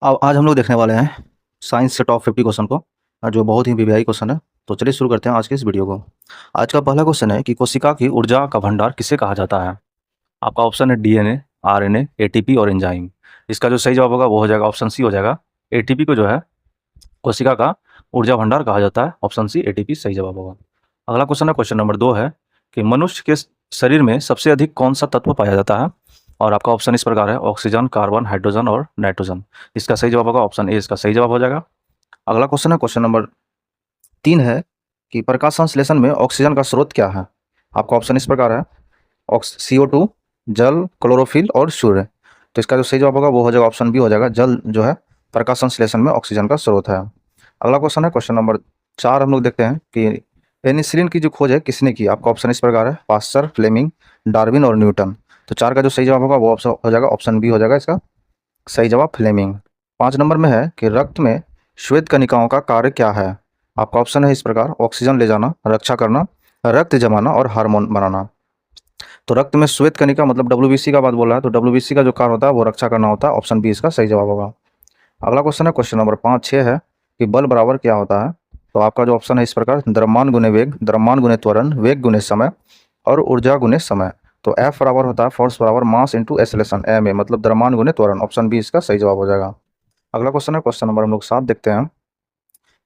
अब आज हम लोग देखने वाले हैं साइंस से टॉप 50 क्वेश्चन को, जो बहुत ही वीवीआई क्वेश्चन है। तो चलिए शुरू करते हैं आज के इस वीडियो को। आज का पहला क्वेश्चन है कि कोशिका की ऊर्जा का भंडार किसे कहा जाता है। आपका ऑप्शन है डीएनए, आरएनए, एटीपी और एंजाइम। इसका जो सही जवाब होगा वो हो जाएगा ऑप्शन सी हो जाएगा। एटीपी को जो है कोशिका का ऊर्जा भंडार कहा जाता है। ऑप्शन सी एटीपी सही जवाब होगा। अगला क्वेश्चन है, क्वेश्चन नंबर 2 है कि मनुष्य के शरीर में सबसे अधिक कौन सा तत्व पाया जाता है। और आपका ऑप्शन इस प्रकार है, ऑक्सीजन, कार्बन, हाइड्रोजन और नाइट्रोजन। इसका सही जवाब होगा ऑप्शन ए, इसका सही जवाब हो जाएगा। अगला क्वेश्चन है, क्वेश्चन नंबर 3 है कि प्रकाश संश्लेषण में ऑक्सीजन का स्रोत क्या है। आपका ऑप्शन इस प्रकार है, CO2, जल, क्लोरोफिल और सूर्य। तो इसका जो सही जवाब होगा वो हो जाएगा ऑप्शन बी हो जाएगा, जल जो है प्रकाश संश्लेषण में ऑक्सीजन का स्रोत है। अगला क्वेश्चन है, क्वेश्चन नंबर 4 हम लोग देखते हैं कि पेनिसिलिन की जो खोज है किसने की। आपका ऑप्शन इस प्रकार है, पास्चर, फ्लेमिंग, डार्विन और न्यूटन। तो 4 का जो सही जवाब होगा वो ऑप्शन हो जाएगा ऑप्शन बी हो जाएगा, इसका सही जवाब फ्लेमिंग। 5 नंबर में है कि रक्त में श्वेत कणिकाओं का कार्य क्या है। आपका ऑप्शन है इस प्रकार, ऑक्सीजन ले जाना, रक्षा करना, रक्त जमाना और हार्मोन बनाना। तो रक्त में श्वेत कणिका मतलब डब्ल्यूबीसी का बात बोल रहा है, तो डब्ल्यूबीसी का जो कार्य होता है वो रक्षा करना होता है। ऑप्शन बी इसका सही जवाब होगा। अगला क्वेश्चन है, क्वेश्चन नंबर 5-6 है कि बल बराबर क्या होता है। तो आपका जो ऑप्शन है इस प्रकार, द्रव्यमान गुने वेग, द्रव्यमान गुने त्वरण, वेग गुने समय और ऊर्जा गुने समय। तो एफ बराबर होता है फोर्स बराबर mass into acceleration, M A मतलब द्रव्यमान गुने त्वरण। ऑप्शन बी इसका सही जवाब हो जाएगा। अगला क्वेश्चन है, क्वेश्चन नंबर हम लोग 7 देखते हैं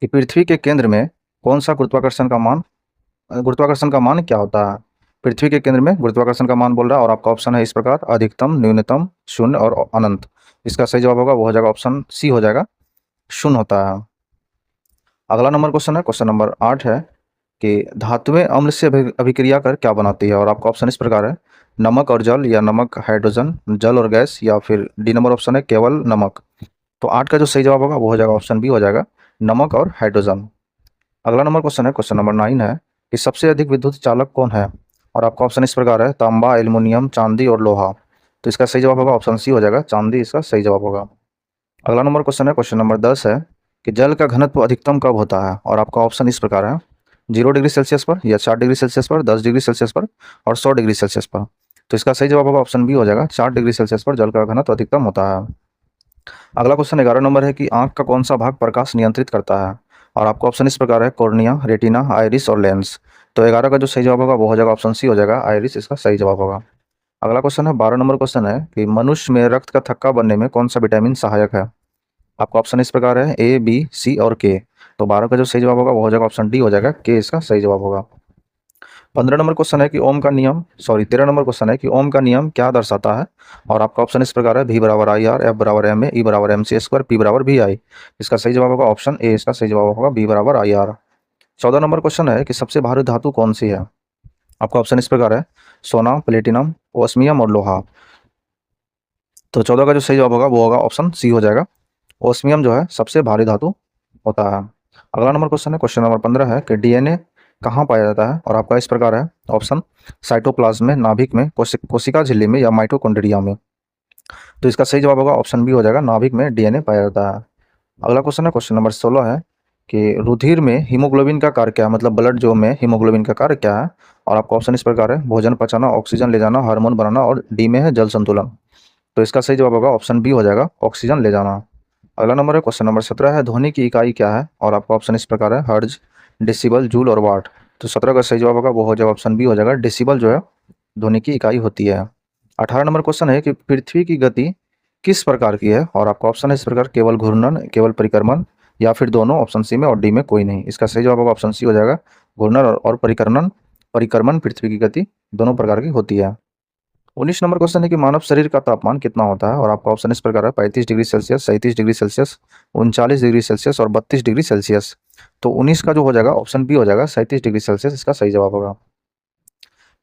कि पृथ्वी के केंद्र में कौन सा गुरुत्वाकर्षण का मान क्या होता है। पृथ्वी के केंद्र में गुरुत्वाकर्षण का मान बोल रहा है और आपका ऑप्शन है इस प्रकार, अधिकतम, न्यूनतम, शून्य और अनंत। इसका सही जवाब होगा वो हो जाएगा ऑप्शन सी हो जाएगा, शून्य होता है। अगला नंबर क्वेश्चन है, क्वेश्चन नंबर 8 है कि धातुएं अम्ल से अभिक्रिया कर क्या बनाती है। और आपका ऑप्शन इस प्रकार है, नमक और जल या नमक हाइड्रोजन, जल और गैस या फिर डी नंबर ऑप्शन है केवल नमक। तो 8 का जो सही जवाब होगा वो हो जाएगा ऑप्शन बी हो जाएगा, नमक और हाइड्रोजन। अगला नंबर क्वेश्चन है, क्वेश्चन नंबर 9 है कि सबसे अधिक विद्युत चालक कौन है। और आपका ऑप्शन इस प्रकार है, तांबा, एल्युमिनियम, चांदी और लोहा। तो इसका सही जवाब होगा ऑप्शन सी हो जाएगा, चांदी इसका सही जवाब होगा। अगला नंबर क्वेश्चन है, क्वेश्चन नंबर 10 है कि जल का घनत्व अधिकतम कब होता है। और आपका ऑप्शन इस प्रकार है, 0 डिग्री सेल्सियस पर या 4 डिग्री सेल्सियस पर, 10 डिग्री सेल्सियस पर और 100 डिग्री सेल्सियस पर। तो इसका सही जवाब होगा ऑप्शन बी हो जाएगा, 4 डिग्री सेल्सियस पर जल का घनत्व अधिकतम होता है। अगला क्वेश्चन 11 नंबर है कि आंख का कौन सा भाग प्रकाश नियंत्रित करता है। और आपका ऑप्शन इस प्रकार है, कॉर्निया, रेटिना, आइरिस और लेंस। तो 11 का जो सही जवाब होगा वो हो जाएगा ऑप्शन सी हो जाएगा, आइरिस इसका सही जवाब होगा। अगला क्वेश्चन है, 12 नंबर क्वेश्चन है कि मनुष्य में रक्त का थक्का बनने में कौन सा विटामिन सहायक है। आपका ऑप्शन इस प्रकार है, ए, बी, सी और के। तो 12 का जो सही जवाब होगा वो हो जाएगा ऑप्शन डी हो जाएगा, के इसका सही जवाब होगा। 15 नंबर क्वेश्चन है कि ओम का नियम, 13 नंबर क्वेश्चन है कि ओम का नियम क्या दर्शाता है। और आपका ऑप्शन इस प्रकार है, भी बराबर आई आर, एफ बराबर एम ए, ई बराबर एम सी स्क्वायर, पी बराबर भी आई। इसका सही जवाब होगा ऑप्शन ए, इसका सही जवाब होगा बी बराबर आई आर। 14 नंबर क्वेश्चन है कि सबसे भारी धातु कौन सी है। आपका ऑप्शन इस प्रकार है, सोना, प्लेटिनम, ओस्मियम और लोहा। तो 14 का जो सही जवाब होगा वो होगा ऑप्शन सी हो जाएगा, ओस्मियम जो है सबसे भारी धातु होता है। अगला नंबर क्वेश्चन है, क्वेश्चन नंबर 15 है कि डीएनए कहाँ पाया जाता है। और आपका इस प्रकार है, ऑप्शन साइटोप्लाज्म में, नाभिक में, कोशिका झिल्ली में या माइटोकॉन्ड्रिया में। तो इसका सही जवाब होगा ऑप्शन बी हो जाएगा, नाभिक में डीएनए पाया जाता है। अगला क्वेश्चन है, क्वेश्चन नंबर 16 है कि रुधिर में हीमोग्लोबिन का कार्य क्या है, मतलब ब्लड जो में हीमोग्लोबिन का कार्य क्या है। और आपका ऑप्शन इस प्रकार है, भोजन पचाना, ऑक्सीजन ले जाना, हार्मोन बनाना और डी में है जल संतुलन। तो इसका सही जवाब होगा ऑप्शन बी हो जाएगा, ऑक्सीजन ले जाना। अगला नंबर है, क्वेश्चन नंबर 17 है, ध्वनि की इकाई क्या है। और आपका ऑप्शन इस प्रकार है, हर्ज, डेसिबल, जूल और वाट। तो 17 का सही जवाब होगा वो हो जाएगा ऑप्शन बी हो जाएगा, डेसिबल जो है ध्वनि की इकाई होती है। 18 नंबर क्वेश्चन है कि पृथ्वी की गति किस प्रकार की है। और आपका ऑप्शन है इस प्रकार, केवल घूर्णन, केवल परिक्रमण या फिर दोनों। ऑप्शन सी में और डी में कोई नहीं। इसका सही जवाब होगा ऑप्शन सी हो जाएगा, घूर्णन और परिक्रमण। परिक्रमण पृथ्वी की गति दोनों प्रकार की होती है। 19 नंबर क्वेश्चन है कि मानव शरीर का तापमान कितना होता है। और आपका ऑप्शन इस प्रकार है, 35 degree Celsius, 37 degree Celsius, 39 degree Celsius और 32 डिग्री सेल्सियस। तो 19 का जो हो जाएगा ऑप्शन बी हो जाएगा, 37 डिग्री सेल्सियस इसका सही जवाब होगा।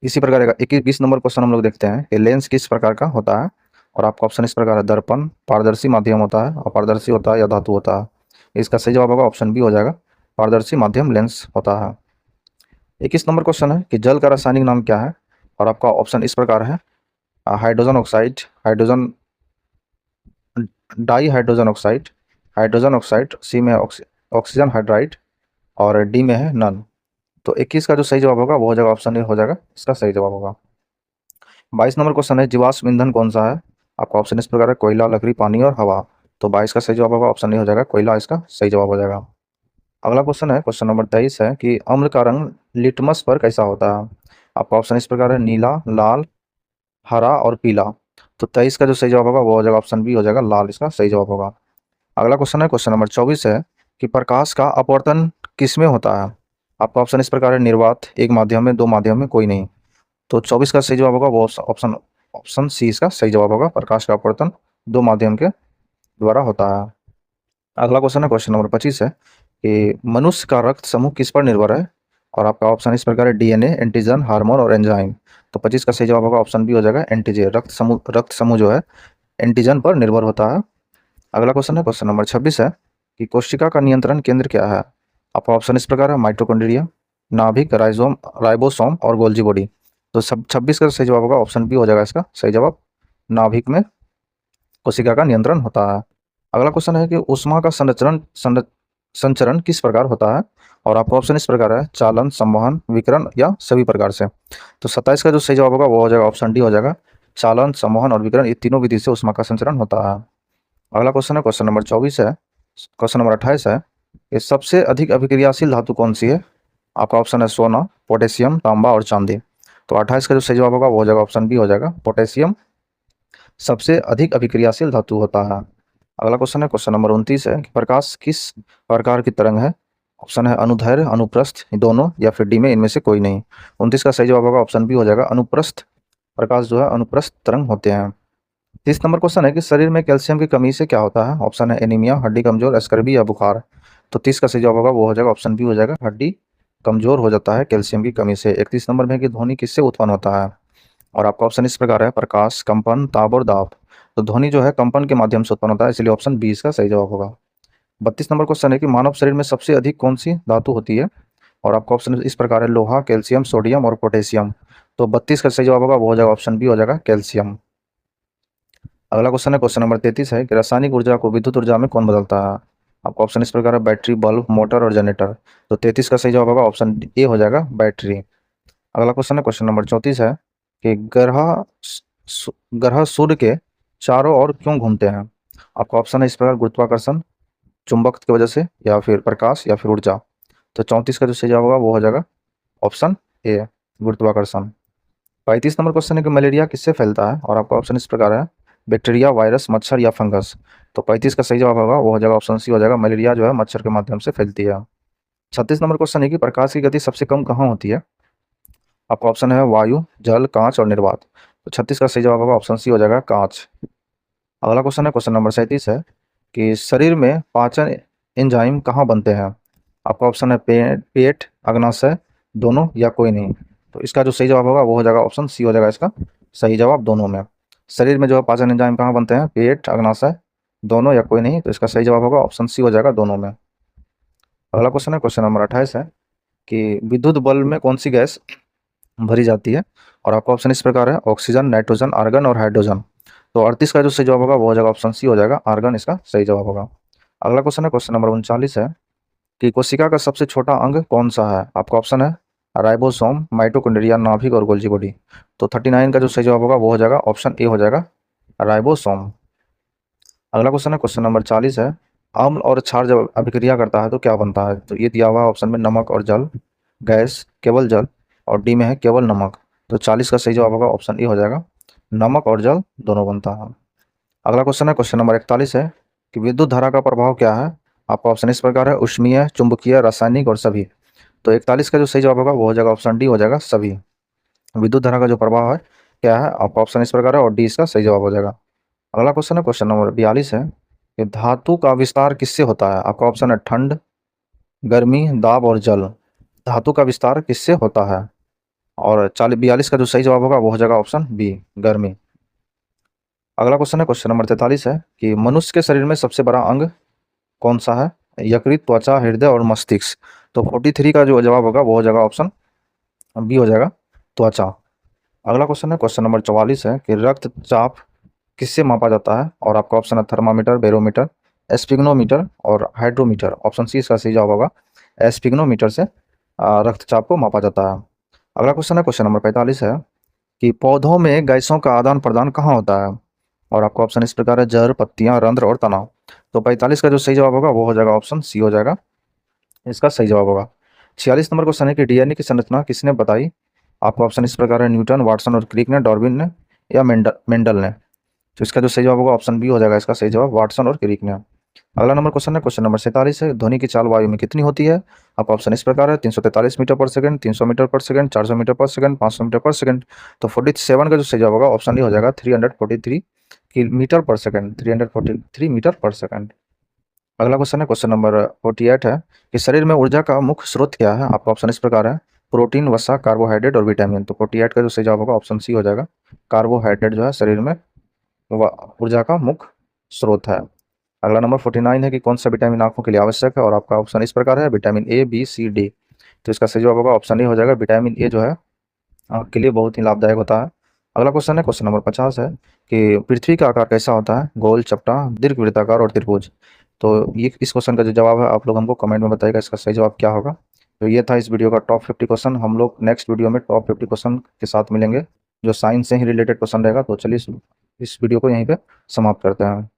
इसी प्रकार का 21 नंबर क्वेश्चन हम लोग देखते हैं कि लेंस किस प्रकार का होता है। और आपका ऑप्शन इस प्रकार है, दर्पण, पारदर्शी माध्यम होता है, अपारदर्शी होता है या धातु होता है। इसका सही जवाब होगा ऑप्शन बी हो जाएगा, पारदर्शी माध्यम लेंस होता है। 21 नंबर क्वेश्चन है कि जल का रासायनिक नाम क्या है। और आपका ऑप्शन इस प्रकार है, hydrogen oxide, hydrogen di hydrogen oxide, hydrogen oxide, C में ऑक्सीजन हाइड्राइड और डी में है नन। तो 21 का जो सही जवाब होगा वो हो जाएगा ऑप्शन ए हो जाएगा, इसका सही जवाब होगा। 22 नंबर क्वेश्चन है, जीवाश्म ईंधन कौन सा है। आपका ऑप्शन इस प्रकार है, कोयला, लकड़ी, पानी और हवा। तो 22 का सही जवाब होगा ऑप्शन ए हो जाएगा, कोयला इसका सही जवाब हो जाएगा। अगला क्वेश्चन है, क्वेश्चन नंबर 23 है कि अम्ल का रंग लिटमस पर कैसा होता है। आपका ऑप्शन इस प्रकार है, नीला, लाल, हरा और पीला। तो 23 का जो सही जवाब होगा वो हो जाएगा ऑप्शन बी हो जाएगा, लाल इसका सही जवाब होगा। अगला क्वेश्चन है, क्वेश्चन नंबर 24 है कि प्रकाश का अपवर्तन किसमें होता है। आपका ऑप्शन इस प्रकार है, निर्वात, एक माध्यम में, दो माध्यम में, कोई नहीं। तो 24 का सही जवाब होगा वो ऑप्शन ऑप्शन सी इसका सही जवाब होगा, प्रकाश का अपवर्तन दो माध्यम के द्वारा होता है। अगला क्वेश्चन है, क्वेश्चन नंबर 25 है कि मनुष्य का रक्त समूह किस पर निर्भर है। और आपका ऑप्शन इस प्रकार है, डीएनए, एंटीजन, हार्मोन और एंजाइम। तो 25 का सही जवाब होगा ऑप्शन बी हो जाएगा, एंटीजन। रक्त समूह जो है एंटीजन पर निर्भर होता है। अगला क्वेश्चन है, क्वेश्चन नंबर 26 है कि कोशिका का नियंत्रण केंद्र क्या है। आपका ऑप्शन इस प्रकार है, माइटोकॉन्ड्रिया, नाभिक, राइबोसोम और गोल्जी बॉडी। तो सब 26 का सही जवाब होगा ऑप्शन बी हो जाएगा इसका सही जवाब, नाभिक में कोशिका का नियंत्रण होता है। अगला क्वेश्चन है कि ऊष्मा का संचरण किस प्रकार होता है। और आपका ऑप्शन इस प्रकार है, चालन, संवहन, विकिरण या सभी प्रकार से। तो 27 का जो सही जवाब होगा वो हो जाएगा ऑप्शन डी हो जाएगा, चालन, संवहन और विकिरण, ये तीनों विधि से ऊष्मा का संचरण होता है। अगला क्वेश्चन है, क्वेश्चन नंबर 24 है, क्वेश्चन नंबर 28 है कि सबसे अधिक अभिक्रियाशील धातु कौन सी है। आपका ऑप्शन है, सोना, पोटेशियम, तांबा और चांदी। तो 28 का जो सही जवाब होगा वो हो जाएगा ऑप्शन बी हो जाएगा, पोटेशियम सबसे अधिक अभिक्रियाशील धातु होता है। अगला क्वेश्चन है, क्वेश्चन नंबर 29 है कि प्रकाश किस प्रकार की तरंग है। ऑप्शन है, अनुदैर्ध्य, अनुप्रस्थ, दोनों या फिर डी में इनमें से कोई नहीं। 29 का सही जवाब होगा ऑप्शन बी हो जाएगा, अनुप्रस्थ प्रकाश जो है अनुप्रस्थ तरंग होते हैं। 30 नंबर क्वेश्चन है कि शरीर में कैल्शियम की कमी से क्या होता है। ऑप्शन है, एनीमिया, हड्डी कमजोर, स्कर्वी या बुखार। तो 30 का सही जवाब होगा वो हो जाएगा ऑप्शन बी हो जाएगा, हड्डी कमजोर हो जाता है कैल्शियम की कमी से। 31 नंबर में कि ध्वनि किससे उत्पन्न होता है। और आपका ऑप्शन इस प्रकार है, प्रकाश, कंपन, ताप और दाब। तो ध्वनि जो है कंपन के माध्यम से उत्पन्न होता है, इसलिए ऑप्शन बी इसका सही जवाब होगा। 32 नंबर क्वेश्चन है कि मानव शरीर में सबसे अधिक कौन सी धातु होती है। और आपका ऑप्शन इस प्रकार है, लोहा, कैल्शियम, सोडियम और पोटेशियम। तो 32 का सही जवाब होगा वो हो जाएगा ऑप्शन बी हो जाएगा, कैल्शियम। अगला क्वेश्चन है, क्वेश्चन नंबर 33 है कि रासायनिक ऊर्जा को विद्युत ऊर्जा में कौन बदलता है। आपका ऑप्शन इस प्रकार है, बैटरी, बल्ब, मोटर और जनरेटर। तो 33 का सही जवाब होगा ऑप्शन ए हो जाएगा, बैटरी। अगला क्वेश्चन है, क्वेश्चन नंबर 34 है कि ग्रह सूर्य के चारों ओर क्यों घूमते हैं। आपका ऑप्शन है इस प्रकार, गुरुत्वाकर्षण, चुंबक की वजह से, या फिर प्रकाश, या फिर ऊर्जा। तो 34 का जो सही जवाब होगा वो हो जाएगा ऑप्शन ए, गुरुत्वाकर्षण। 35 नंबर क्वेश्चन है कि मलेरिया किससे फैलता है। और आपका ऑप्शन इस प्रकार है, बैक्टीरिया, वायरस, मच्छर या फंगस। तो 35 का सही जवाब होगा वो हो जाएगा ऑप्शन सी हो जाएगा, मलेरिया जो है मच्छर के माध्यम से फैलती है। 36 नंबर क्वेश्चन है कि प्रकाश की गति सबसे कम कहाँ होती है। आपका ऑप्शन है, वायु, जल, कांच और निर्वात। तो 36 का सही जवाब होगा ऑप्शन सी हो जाएगा, कांच। अगला क्वेश्चन है, क्वेश्चन नंबर 37 है कि शरीर में पाचन एंजाइम कहाँ बनते हैं। आपका ऑप्शन है, पेट, अग्नाशय, दोनों या कोई नहीं। तो इसका जो सही जवाब होगा वो हो जाएगा ऑप्शन सी हो जाएगा इसका सही जवाब, दोनों में। शरीर में जो है पाचन एंजाइम कहाँ बनते हैं, पेट, अग्नाशय, दोनों या कोई नहीं। तो इसका सही जवाब होगा ऑप्शन सी हो जाएगा, दोनों में। अगला क्वेश्चन है, क्वेश्चन नंबर 28 है कि विद्युत बल्ब में कौन सी गैस भरी जाती है। और आपका ऑप्शन इस प्रकार है, ऑक्सीजन, नाइट्रोजन, आर्गन और हाइड्रोजन। तो 38 का जो सही जवाब होगा वो हो जाएगा ऑप्शन सी हो जाएगा, आर्गन इसका सही जवाब होगा। अगला क्वेश्चन है, क्वेश्चन नंबर 39 है कि कोशिका का सबसे छोटा अंग कौन सा है। आपका ऑप्शन है, राइबोसोम, माइटोकॉन्ड्रिया, नाभिक और गोल्जी बॉडी। तो 39 का जो सही जवाब होगा वो हो जाएगा ऑप्शन ए हो जाएगा, राइबोसोम। अगला क्वेश्चन है, क्वेश्चन नंबर 40 है, अम्ल और क्षार जब अभिक्रिया करता है तो क्या बनता है। तो ये दिया हुआ है ऑप्शन में, नमक और जल, गैस, केवल जल, और डी में है केवल नमक। तो 40 का सही जवाब होगा ऑप्शन ए हो जाएगा, नमक और जल दोनों बनता है। अगला क्वेश्चन है, क्वेश्चन नंबर 41 है कि विद्युत धारा का प्रभाव क्या है। आपका ऑप्शन इस प्रकार है, उष्मीय, चुंबकीय, रासायनिक और सभी। तो 41 का जो सही जवाब होगा वो हो जाएगा ऑप्शन डी हो जाएगा, सभी। विद्युत धारा का जो प्रभाव है क्या है, आपका ऑप्शन इस प्रकार है और डी इसका सही जवाब हो जाएगा। अगला क्वेश्चन है, क्वेश्चन नंबर 42 है कि धातु का विस्तार किससे होता है। आपका ऑप्शन है, ठंड, गर्मी, दाब और जल। धातु का विस्तार किससे होता है। और 42 का जो सही जवाब होगा वो हो जाएगा ऑप्शन बी, गर्मी। अगला क्वेश्चन है, क्वेश्चन नंबर 43 है कि मनुष्य के शरीर में सबसे बड़ा अंग कौन सा है। यकृत, त्वचा, हृदय और मस्तिष्क। तो 43 का जो जवाब होगा वो हो जाएगा ऑप्शन बी हो जाएगा, त्वचा। अगला क्वेश्चन है, क्वेश्चन नंबर 44 है कि रक्तचाप किससे मापा जाता है। और आपका ऑप्शन है, थर्मामीटर, बैरोमीटर, एस्पिग्नोमीटर और हाइड्रोमीटर। ऑप्शन सी इसका सही जवाब होगा, एस्पिग्नोमीटर से रक्तचाप को मापा जाता है। अगला क्वेश्चन है, क्वेश्चन नंबर 45 है कि पौधों में गैसों का आदान प्रदान कहाँ होता है। और आपका ऑप्शन इस प्रकार है, जड़, पत्तियां, रंध्र और तनाव। तो 45 का जो सही जवाब होगा वो हो जाएगा ऑप्शन सी हो जाएगा, इसका सही जवाब होगा। 46 नंबर क्वेश्चन है कि डीएनए की संरचना किसने बताई? आपका ऑप्शन इस प्रकार है, न्यूटन, वाटसन और क्रिक ने, डार्विन ने या मेंडल ने। तो इसका जो सही जवाब होगा ऑप्शन बी हो जाएगा, इसका सही जवाब वाटसन और क्रिक ने। अगला नंबर क्वेश्चन है, क्वेश्चन नंबर 47 है, ध्वनि की चाल वायु में कितनी होती है? आपका ऑप्शन इस प्रकार है, 343 मीटर पर सेकंड, 300 मीटर पर सेकंड, 400 मीटर पर सेकंड, 500 मीटर पर सेकंड। तो 47 का जो सही जवाब होगा ऑप्शन डी हो जाएगा, 343 मीटर पर सेकंड, 343 मीटर पर सेकंड। अगला क्वेश्चन है, क्वेश्चन नंबर 48 है कि शरीर में ऊर्जा का मुख्य स्रोत क्या है? आपका ऑप्शन इस प्रकार है, प्रोटीन, वसा, कार्बोहाइड्रेट और विटामिन। तो 48 का जो सही जवाब होगा ऑप्शन सी हो जाएगा, कार्बोहाइड्रेट जो है शरीर में ऊर्जा का मुख्य स्रोत है। अगला नंबर 49 है कि कौन सा विटामिन आंखों के लिए आवश्यक है? और आपका ऑप्शन इस प्रकार है, vitamin A, B, C, D. तो इसका सही जवाब होगा ऑप्शन ए हो जाएगा, विटामिन ए जो है आंख के लिए बहुत ही लाभदायक होता है। अगला क्वेश्चन है, क्वेश्चन नंबर 50 है कि पृथ्वी का आकार कैसा होता है? गोल, चपटा, दीर्घवृत्ताकार और त्रिभुज। तो ये इस क्वेश्चन का जो जवाब है आप लोग हमको कमेंट में बताइएगा, इसका सही जवाब क्या होगा। तो ये था इस वीडियो का टॉप 50 क्वेश्चन। हम लोग नेक्स्ट वीडियो में टॉप 50 क्वेश्चन के साथ मिलेंगे जो साइंस से ही रिलेटेड क्वेश्चन रहेगा। तो चलिए इस वीडियो को यहीं पे समाप्त करते हैं।